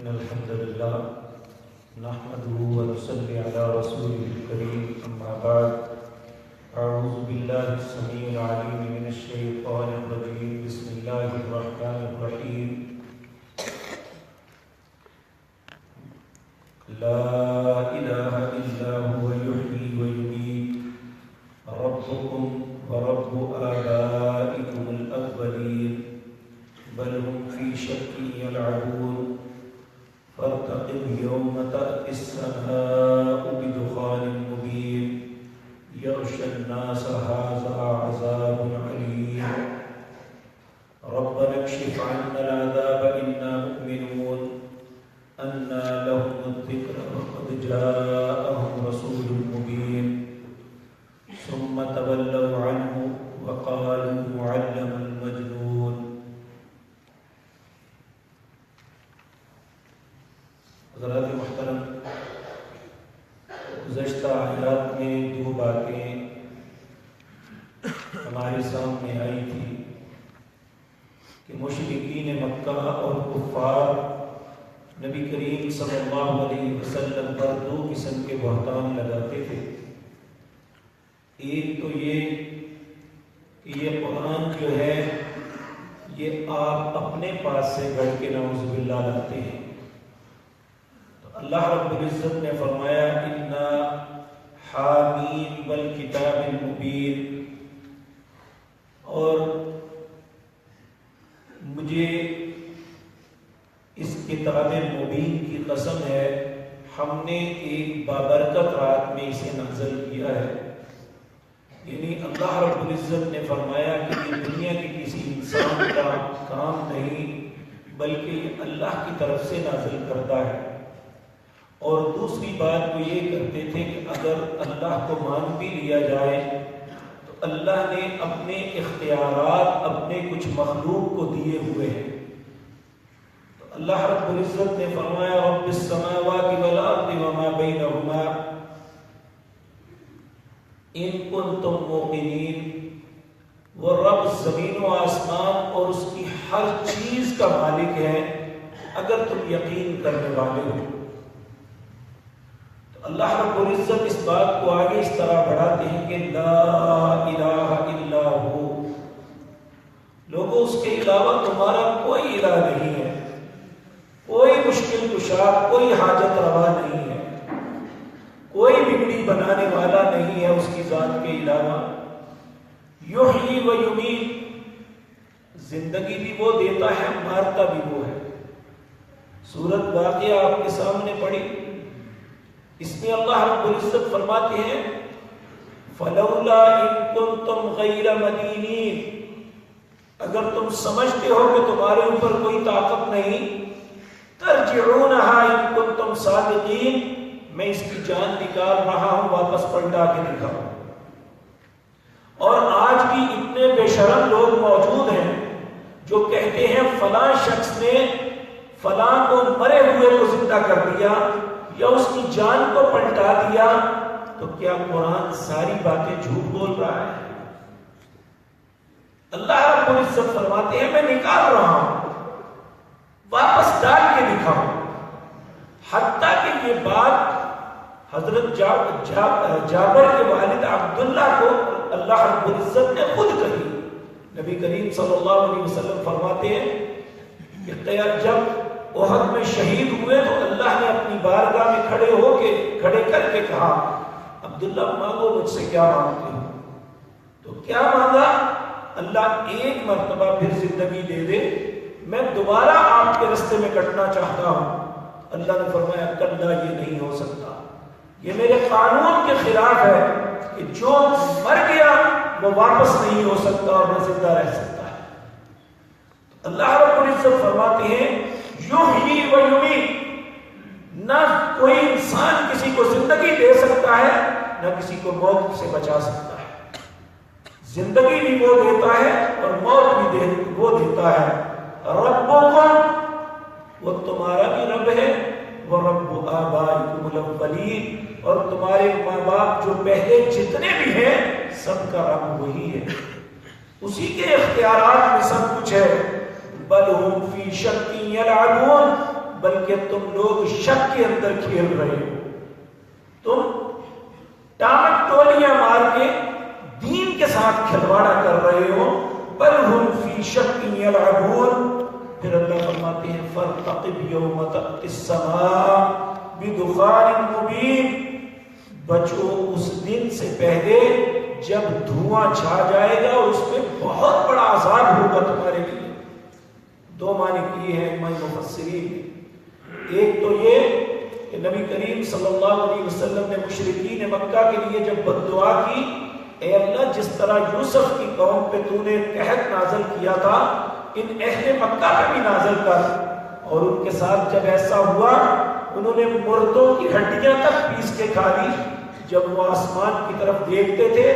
إن الحمد لله نحمده ونصلي على رسوله الكريم أما بعد أعوذ بالله السميع العليم من الشيطان الرجيم بسم الله الرحمن الرحيم لا إله إلا هو يحيي ويميت ربكم ورب آبائكم الأولين بل هم في شك يلعبون فارتقب يوم تأتي السماء بدخان مبين يغشى الناس هذا عذاب عليم ربنا اكشف عنا العذاب إنا مؤمنون أنى لهم الذكر وقد جاءهم رسول مبين ثم تولوا عنه وقالوا معلم مجنون. حضرات محترم، گزشتہ آیات میں دو باتیں ہمارے سامنے آئی تھی کہ مشرکین مکہ اور کفار نبی کریم صلی اللہ علیہ وسلم پر دو قسم کے بہتان لگاتے تھے. ایک تو یہ کہ یہ قرآن جو ہے یہ آپ اپنے پاس سے گھڑ کے نعوذ باللہ لاتے ہیں. اللہ رب العزت نے فرمایا انا حامیم والکتاب المبین، اور مجھے اس کتاب مبین کی قسم ہے، ہم نے ایک بابرکت رات میں اسے نازل کیا ہے. یعنی اللہ رب العزت نے فرمایا کہ یہ دنیا کے کسی انسان کا کام نہیں بلکہ یہ اللہ کی طرف سے نازل کرتا ہے. اور دوسری بات وہ یہ کرتے تھے کہ اگر اللہ کو مان بھی لیا جائے تو اللہ نے اپنے اختیارات اپنے کچھ مخلوق کو دیے ہوئے ہیں. تو اللہ رب العزت نے فرمایا رب السماوات والارض وما بینہما ان کنتم موقنین، وہ رب زمین و آسمان اور اس کی ہر چیز کا مالک ہے اگر تم یقین کرنے والے ہو. اللہ رب العزت اس بات کو آگے اس طرح بڑھاتے ہیں کہ لا الہ الا ہو، لوگوں اس کے علاوہ تمہارا کوئی الہ نہیں ہے، کوئی مشکل کشا، کوئی حاجت روا نہیں ہے، کوئی بگڑی بنانے والا نہیں ہے اس کی ذات کے علاوہ. یحیی و یمیت، زندگی بھی وہ دیتا ہے مارتا بھی وہ ہے. سورۃ واقعہ آپ کے سامنے پڑھی، اس میں اللہ رب العزت فرماتے ہیں فلولا ان کنتم غیر مدینین، اگر تم سمجھتے ہو کہ تمہارے اوپر کوئی طاقت نہیں، ترجعونها ان کنتم صادقین، میں اس کی جان نکال رہا ہوں، واپس پلٹا کے دکھاؤں. اور آج بھی اتنے بے شرم لوگ موجود ہیں جو کہتے ہیں فلاں شخص نے فلاں کو مرے ہوئے کو زندہ کر دیا یا اس کی جان کو پلٹا دیا. تو کیا قرآن ساری باتیں جھوٹ بول رہا ہے؟ اللہ رب العزت فرماتے ہیں میں نکال رہا ہوں، واپس ڈال کے دکھاؤں. حتیٰ کہ یہ بات حضرت جابر کے والد عبداللہ کو اللہ رب العزت نے خود کہی. نبی کریم صلی اللہ علیہ وسلم فرماتے ہیں کہ جب احد میں شہید ہوئے تو اللہ نے اپنی بارگاہ میں کھڑے کر کے کہا عبداللہ مانگو مجھ سے کیا مانگتے ہو؟ تو کیا مانگا؟ اللہ ایک مرتبہ پھر زندگی دے دے، میں دوبارہ آپ کے رستے میں کٹنا چاہتا ہوں. اللہ نے فرمایا کلا یہ نہیں ہو سکتا، یہ میرے قانون کے خلاف ہے کہ جو مر گیا وہ واپس نہیں ہو سکتا اور نہ زندہ رہ سکتا ہے. اللہ رب العزت فرماتے ہیں یحیی و یمیت، نہ کوئی انسان کسی کو زندگی دے سکتا ہے نہ کسی کو موت سے بچا سکتا ہے. زندگی بھی وہ دیتا ہے اور موت بھی وہ دیتا ہے. ربکم، وہ تمہارا بھی رب ہے، وہ رب آبائکم الاولین، اور تمہارے ماں باپ جو پہلے جتنے بھی ہیں سب کا رب وہی ہے، اسی کے اختیارات میں سب کچھ ہے. بل هم فی شک یلعبون، بلکہ تم لوگ شک کے اندر کھیل رہے ہو، تم ٹامک ٹولیاں مار کے دین کے ساتھ کھلواڑا کر رہے ہو، بل ہم فی شک یلعبون۔ پھر اللہ فرماتے ہیں فارتقب یوم تأتی السماء بدخان مبین، بچو اس دن سے پہلے جب دھواں چھا جائے گا، اس میں بہت بڑا عذاب ہوگا تمہارے لیے۔ دو معنی کیے ہیں مفسرین نے، ایک تو یہ کہ نبی کریم صلی اللہ علیہ وسلم نے مشرکین مکہ کے لیے جب بد دعا کی، اے اللہ جس طرح یوسف کی قوم پہ تو نے قحط نازل کیا تھا، ان اہل مکہ پہ بھی نازل کر۔ اور ان کے ساتھ جب ایسا ہوا، انہوں نے مردوں کی ہڈیاں تک پیس کے کھا لی۔ جب وہ آسمان کی طرف دیکھتے تھے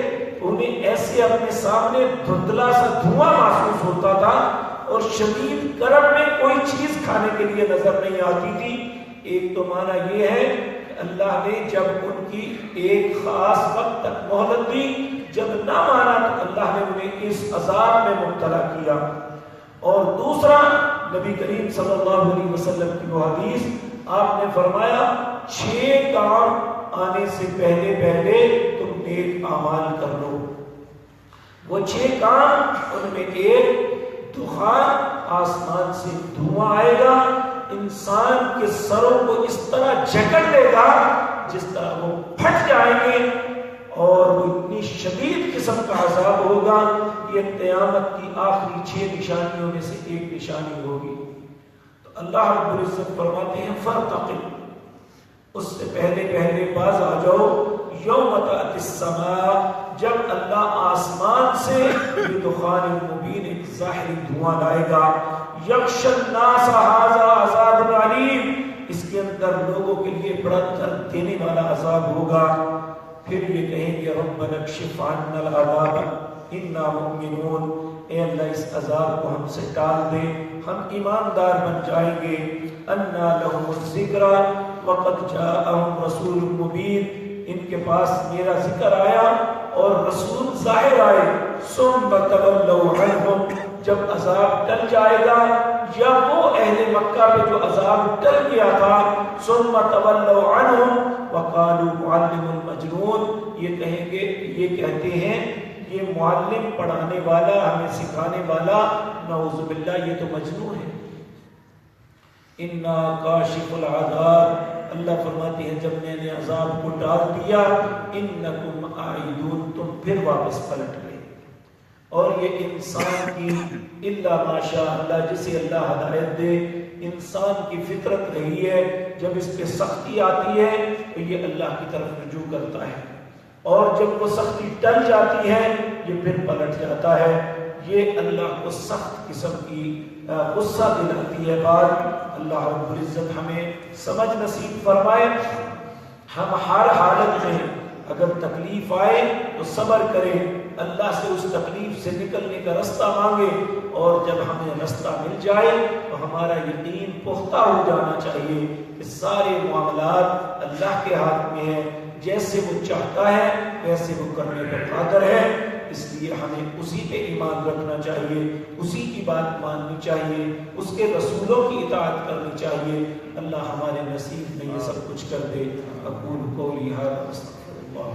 انہیں ایسے اپنے سامنے دھندلا سا دھواں محسوس ہوتا تھا، اور شدید گرم میں کوئی چیز کھانے کے لیے نظر نہیں آتی تھی۔ ایک تو معنی یہ ہے کہ اللہ نے جب ان کی ایک خاص وقت تک مہلت دی، جب نہ مانا تو اللہ نے انہیں اس عذاب میں مبتلا کیا۔ اور دوسرا نبی کریم صلی اللہ علیہ وسلم کی وہ حدیث، آپ نے فرمایا 6 کام آنے سے پہلے پہلے تم نیک اعمال کر لو۔ وہ 6 کام، ان میں ایک دخان، آسمان سے دھواں آئے گا، انسان کے سروں کو اس طرح جکڑ لے گا جس طرح وہ پھٹ جائیں گے، اور وہ اتنی شدید قسم کا عذاب ہوگا۔ یہ قیامت کی آخری 6 نشانیوں میں سے ایک نشانی ہوگی۔ تو اللہ رب العزت فرماتے ہیں فارتقب، اس سے پہلے پہلے باز آ جاؤ، یوم تأتی السماء، جب اللہ آسمان سے بدخان مبین، ایک ظاہری دھواں لائے گا، یغشی الناس ھذا عذاب علیم، اس کے اندر لوگوں کے لیے بڑا درد دینے والا عذاب ہوگا۔ پھر یہ کہیں گے ربنا اکشف عنا العذاب انا مؤمنون، اے اللہ اس عذاب کو ہم سے ٹال دے، ہم ایماندار بن جائیں گے۔ انا لهم الذکری وقد جاءهم رسول مبین، ان کے پاس میرا ذکر آیا اور رسول ظاہر آئے۔ ثم تولوا عنہم، جب عذاب ٹل جائے گا، یا وہ اہل مکہ پہ جو عذاب ٹل گیا تھا، ثم تولوا عنہم وقالوا معلم مجنون، یہ کہیں گے، یہ کہتے ہیں یہ معلم پڑھانے والا، ہمیں سکھانے والا، نعوذ باللہ یہ تو مجنون ہے۔ انا کاشف العذاب، اللہ فرماتے ہیں جب میں نے عذاب کو ڈال دیا، انکم عائدون، تم پھر واپس پلٹ گئے۔ اور یہ انسان کی الا ماشاء اللہ، جسے اللہ ہدایت دے، انسان کی فطرت رہی ہے، جب اس پہ سختی آتی ہے تو یہ اللہ کی طرف رجوع کرتا ہے، اور جب وہ سختی ٹل جاتی ہے یہ پھر پلٹ جاتا ہے۔ یہ اللہ کو سخت قسم کی غصہ دلاتی ہے بات۔ اللہ رب العزت ہمیں سمجھ نصیب فرمائے، ہم ہر حالت میں اگر تکلیف آئے تو صبر کریں، اللہ سے اس تکلیف سے نکلنے کا رستہ مانگے، اور جب ہمیں رستہ مل جائے تو ہمارا یقین پختہ ہو جانا چاہیے کہ سارے معاملات اللہ کے ہاتھ میں ہیں، جیسے وہ چاہتا ہے ویسے وہ کرنے پر قادر ہے۔ اس لیے ہمیں اسی پہ ایمان رکھنا چاہیے، اسی کی بات ماننی چاہیے، اس کے رسولوں کی اطاعت کرنی چاہیے۔ اللہ ہمارے نصیب میں یہ سب کچھ کر دے۔ اقول قولی ھذا واستغفر اللہ۔